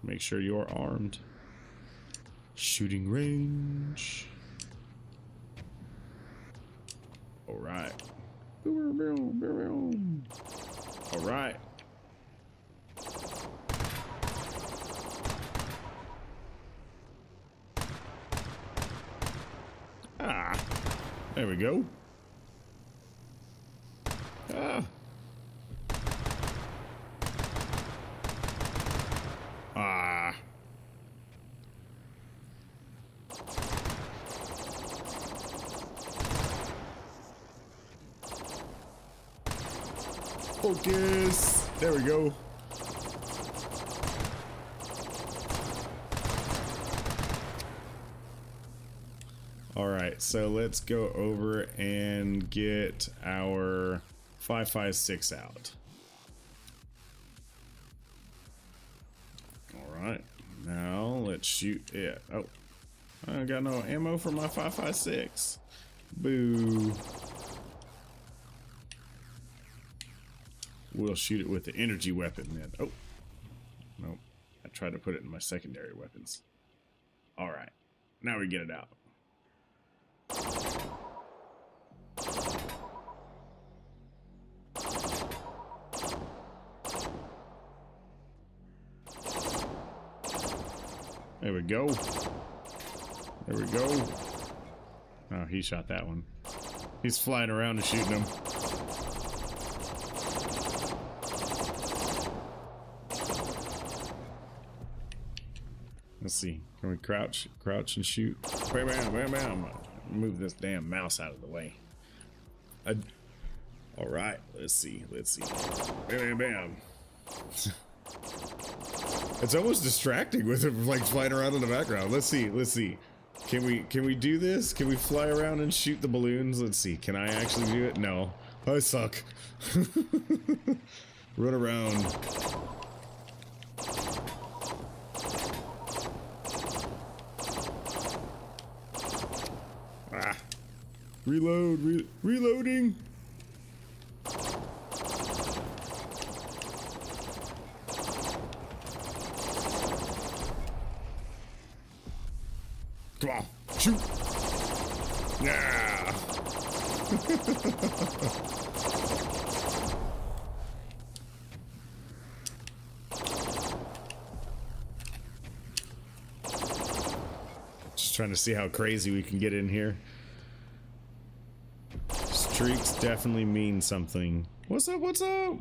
Make sure you are armed. Shooting range. All right. All right. Ah, there we go. Ah. Ah. Focus. There we go. All right, so let's go over and get our 556 out. All right, now Let's shoot it. Oh, I don't got no ammo for my 5.56. Boo. We'll shoot it with the energy weapon then. Oh, nope. I tried to put it in my secondary weapons. All right, now we get it out. There we go. There we go. Oh, he shot that one. He's flying around and shooting them. Let's see. Can we crouch and shoot? Bam, bam, bam, bam. Move this damn mouse out of the way. All right. Let's see. Bam, bam, bam. It's almost distracting with him like flying around in the background. Let's see. Can we do this? Can we fly around and shoot the balloons? Let's see. Can I actually do it? No. I suck. Run around. Ah. Reloading. Come on, shoot! Yeah! Just trying to see how crazy we can get in here. Streaks definitely mean something. What's up?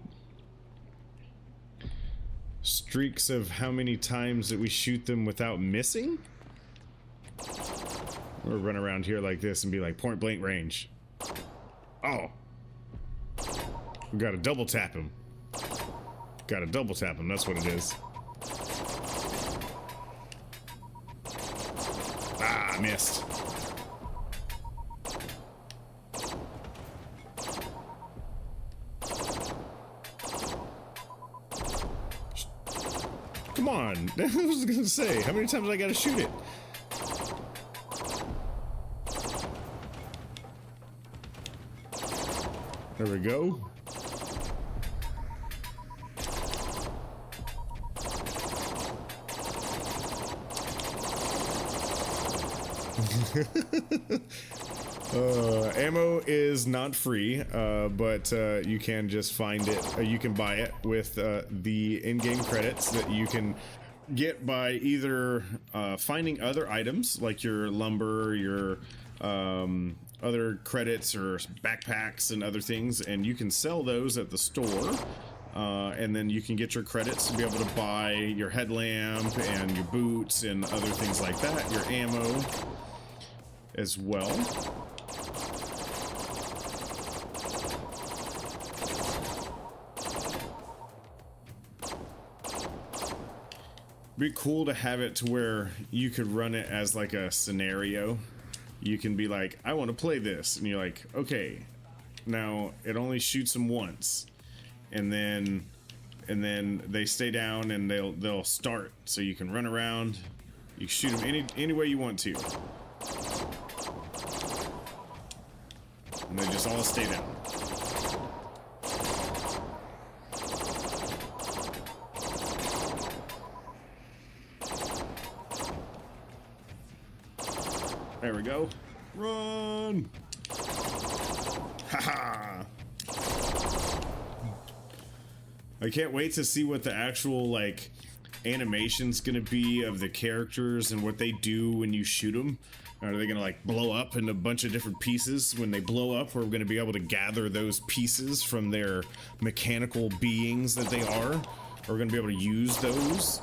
Streaks of how many times that we shoot them without missing? We'll run around here like this and be like point blank range. Oh. We gotta double tap him. That's what it is. Ah, missed. Come on. I was gonna say, how many times I gotta shoot it? There we go. Ammo is not free, but you can just find it. You can buy it with the in-game credits that you can get by either finding other items like your lumber, your other credits or backpacks and other things, and you can sell those at the store, and then you can get your credits to be able to buy your headlamp and your boots and other things like that, your ammo as well. Be cool to have it to where you could run it as like a scenario. You can be like, I want to play this, and you're like, okay, now it only shoots them once, and then they stay down and they'll start, so you can run around, you shoot them any way you want to, and they just all stay down. There we go. Run! Haha! I can't wait to see what the actual like animation's gonna be of the characters and what they do when you shoot them. Are they gonna like blow up in a bunch of different pieces? When they blow up, we're gonna be able to gather those pieces from their mechanical beings that they are. We're gonna be able to use those.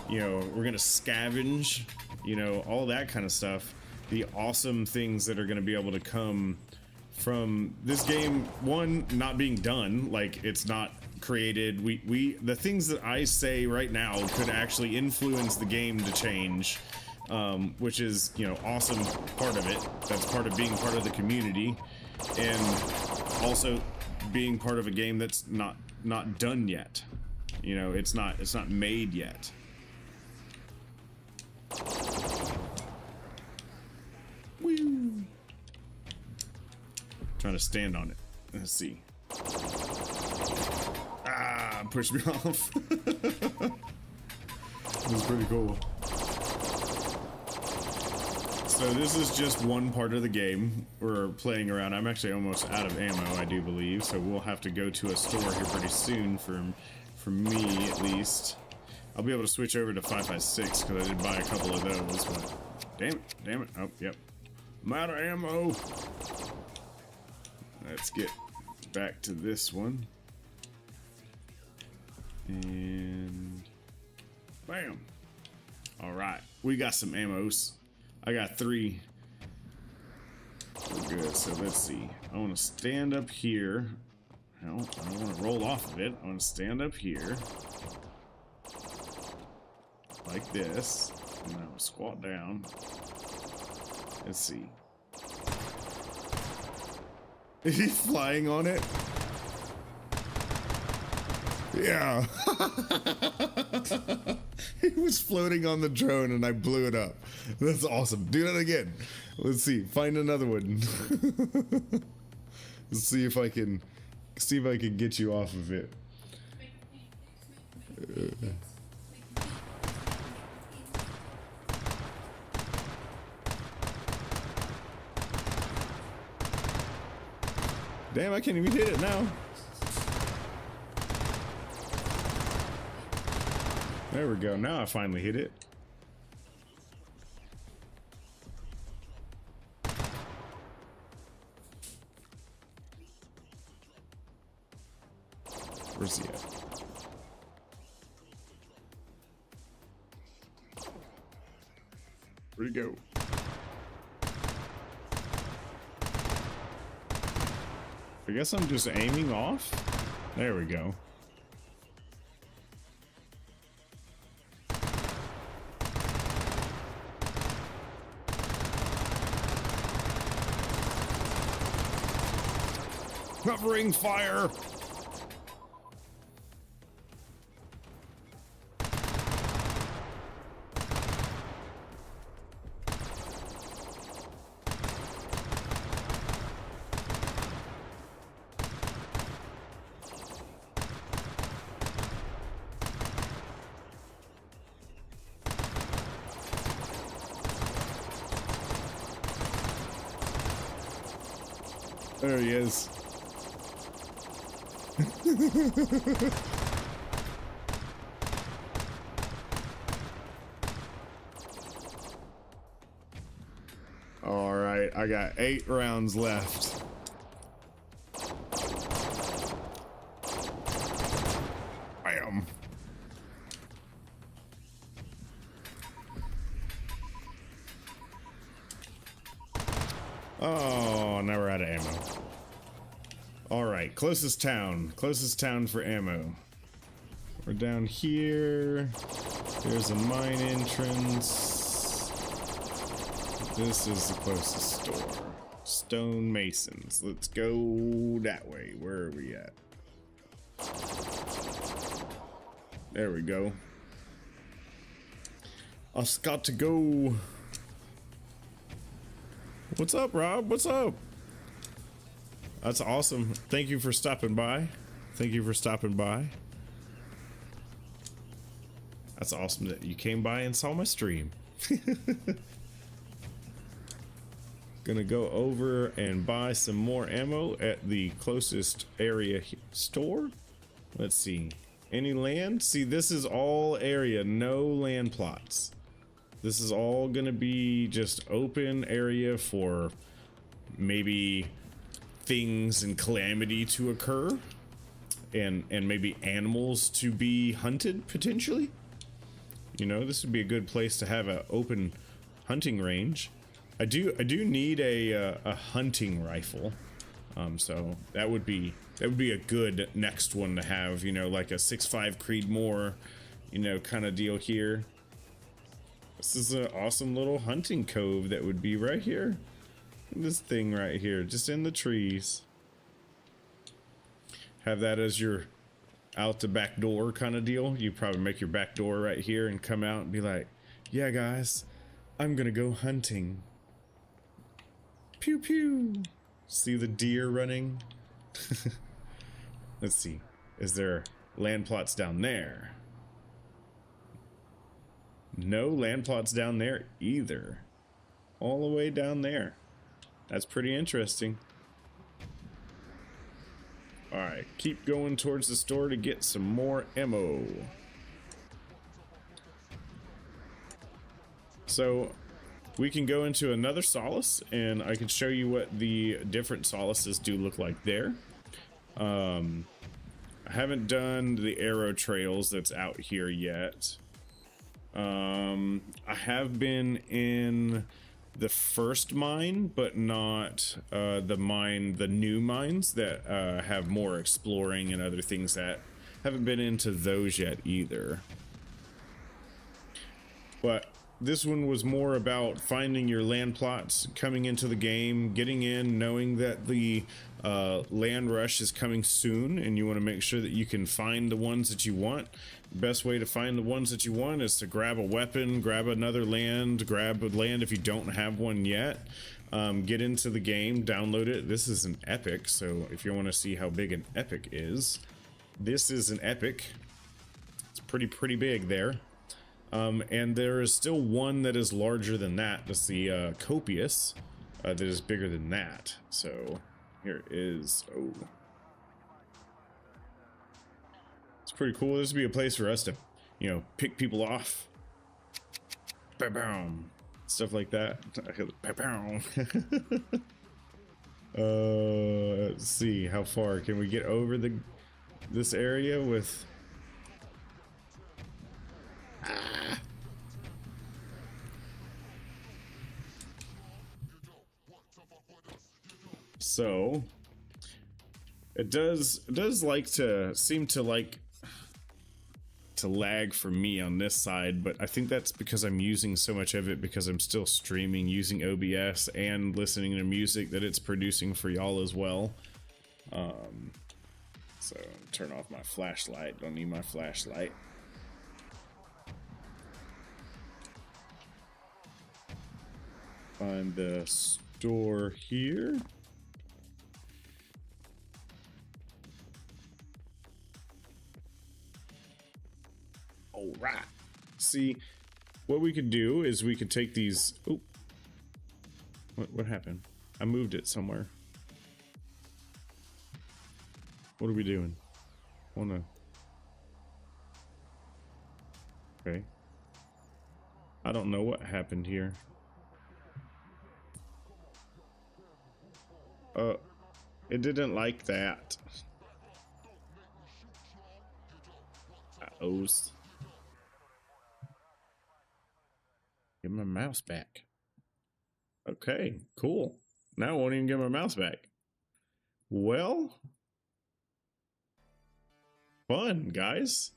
You know, we're gonna scavenge. You know, all that kind of stuff. The awesome things that are going to be able to come from this game, one, not being done, like it's not created. The things that I say right now could actually influence the game to change, which is, you know, awesome part of it. That's part of being part of the community, and also being part of a game that's not done yet. You know, it's not made yet. trying to stand on it. Let's see. Ah, pushed me off. It was pretty cool. So this is just one part of the game. We're playing around. I'm actually almost out of ammo, I do believe. So we'll have to go to a store here pretty soon for me at least. I'll be able to switch over to 5.56 because I did buy a couple of those. But damn it. Oh, yep. I'm out of ammo. Let's get back to this one. And bam. All right, we got some ammos. I got 3. We're good. So let's see. I want to stand up here. Hell, I don't want to roll off of it. I want to stand up here like this, and then I will squat down. Let's see. Is he flying on it? Yeah. He was floating on the drone and I blew it up. That's awesome. Do that again. Let's see. Find another one. Let's see if I can get you off of it. Damn, I can't even hit it now. There we go. Now I finally hit it. Where's he at? Where'd he go? I guess I'm just aiming off. There we go. Covering fire. There he is. All right, I got 8 rounds left. Bam. Oh, now we're out of ammo. All right, closest town for ammo. We're down here. There's a mine entrance. This is the closest store. Stone Masons. Let's go that way. Where are we at? There we go. I've got to go. What's up, Rob? What's up? That's awesome. Thank you for stopping by. Thank you for stopping by. That's awesome that you came by and saw my stream. Gonna go over and buy some more ammo at the closest area store. Let's see. Any land? See, this is all area, no land plots. This is all gonna be just open area for maybe things and calamity to occur, and maybe animals to be hunted potentially. You know, this would be a good place to have an open hunting range. I do need a hunting rifle, so that would be a good next one to have. You know, like a 6.5 Creedmoor, you know, kind of deal here. This is an awesome little hunting cove that would be right here. This thing right here, just in the trees. Have that as your out the back door kind of deal. You probably make your back door right here and come out and be like, yeah guys, I'm gonna go hunting. Pew pew. See the deer running? Let's see. Is there land plots down there? No land plots down there either. All the way down there. That's pretty interesting. Alright, keep going towards the store to get some more ammo. So we can go into another solace and I can show you what the different solaces do look like there. I haven't done the arrow trails that's out here yet. I have been in the first mine, but not the new mines that have more exploring and other things that haven't been into those yet either. But this one was more about finding your land plots, coming into the game, getting in, knowing that the land rush is coming soon, and you want to make sure that you can find the ones that you want. The best way to find the ones that you want is to grab a weapon, grab another land, grab a land if you don't have one yet. Get into the game, download it. This is an epic, so if you want to see how big an epic is, this is an epic. It's pretty big there. And there is still one that is larger than that. That's the Copious that is bigger than that. So here is, oh, it's pretty cool. This would be a place for us to, you know, pick people off, ba-boom, stuff like that. Ba-boom. Let's see how far can we get over this area with. So it does like to seem to like to lag for me on this side, but I think that's because I'm using so much of it because I'm still streaming using OBS and listening to music that it's producing for y'all as well. So turn off my flashlight. Don't need my flashlight. Find the store here. All right. See, what we could do is we could take these. Oh, what happened? I moved it somewhere. What are we doing? Wanna? Okay. I don't know what happened here. It didn't like that. Uh-oh. Get my mouse back. Okay, cool. Now I won't even get my mouse back. Well, fun, guys.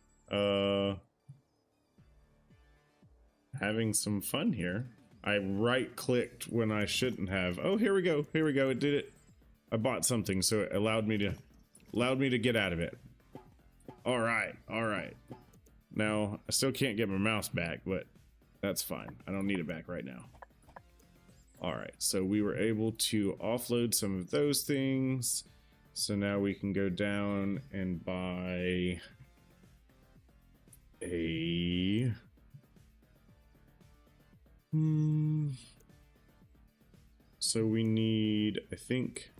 Having some fun here. I right-clicked when I shouldn't have. Oh, here we go. Here we go. It did it. I bought something, so it allowed me to get out of it. All right, all right. Now I still can't get my mouse back, but that's fine. I don't need it back right now. All right, so we were able to offload some of those things. So now we can go down and buy a so we need, I think,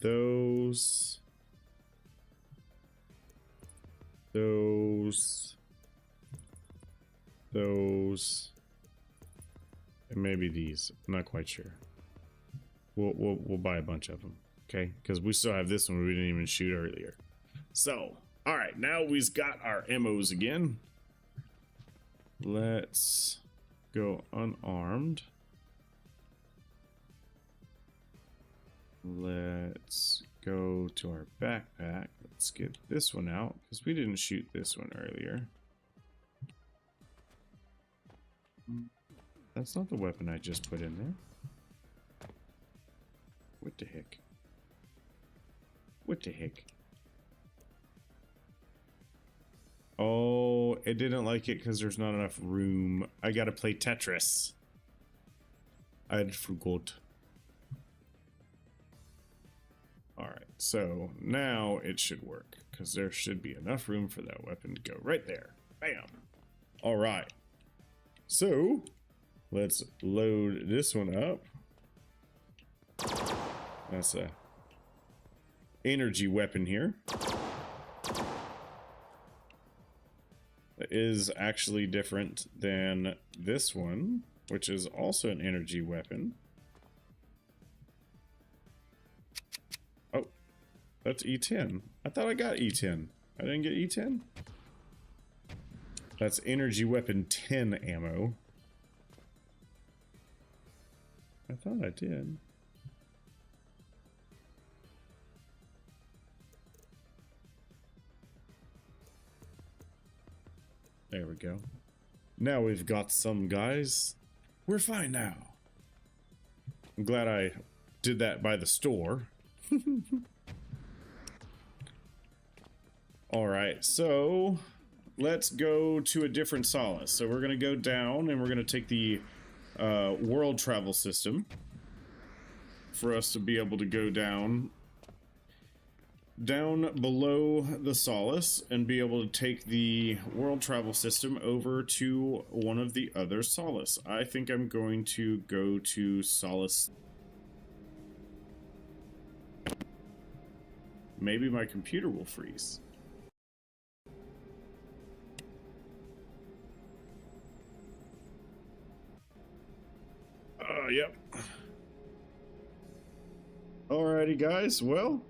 those, and maybe these. I'm not quite sure. We'll buy a bunch of them, okay? Because we still have this one we didn't even shoot earlier. So, all right, now we've got our MOs again. Let's go unarmed. Let's go to our backpack. Let's get this one out because we didn't shoot this one earlier. That's not the weapon I just put in there. What the heck? What the heck? Oh, it didn't like it because there's not enough room. I gotta play Tetris. I forgot. All right, so now it should work because there should be enough room for that weapon to go right there. Bam. All right, so let's load this one up. That's a energy weapon here. That is actually different than this one, which is also an energy weapon. Oh, that's E10. I thought I got E10. I didn't get E10? That's energy weapon 10 ammo. I thought I did. There we go. Now we've got some, guys. We're fine now. I'm glad I did that by the store. Alright, so let's go to a different solace. So we're going to go down and we're going to take the world travel system for us to be able to go down below the solace and be able to take the world travel system over to one of the other solace. I think I'm going to go to solace. Maybe my computer will freeze. Yep. Alrighty, guys. Well,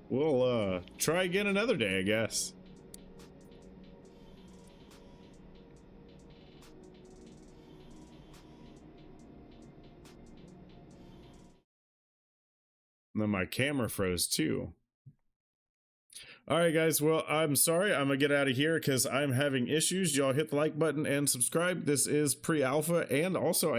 we'll try again another day, I guess. And then my camera froze too. Alright guys, well, I'm sorry, I'm gonna get out of here because I'm having issues. Y'all hit the like button and subscribe. This is pre-alpha, and also I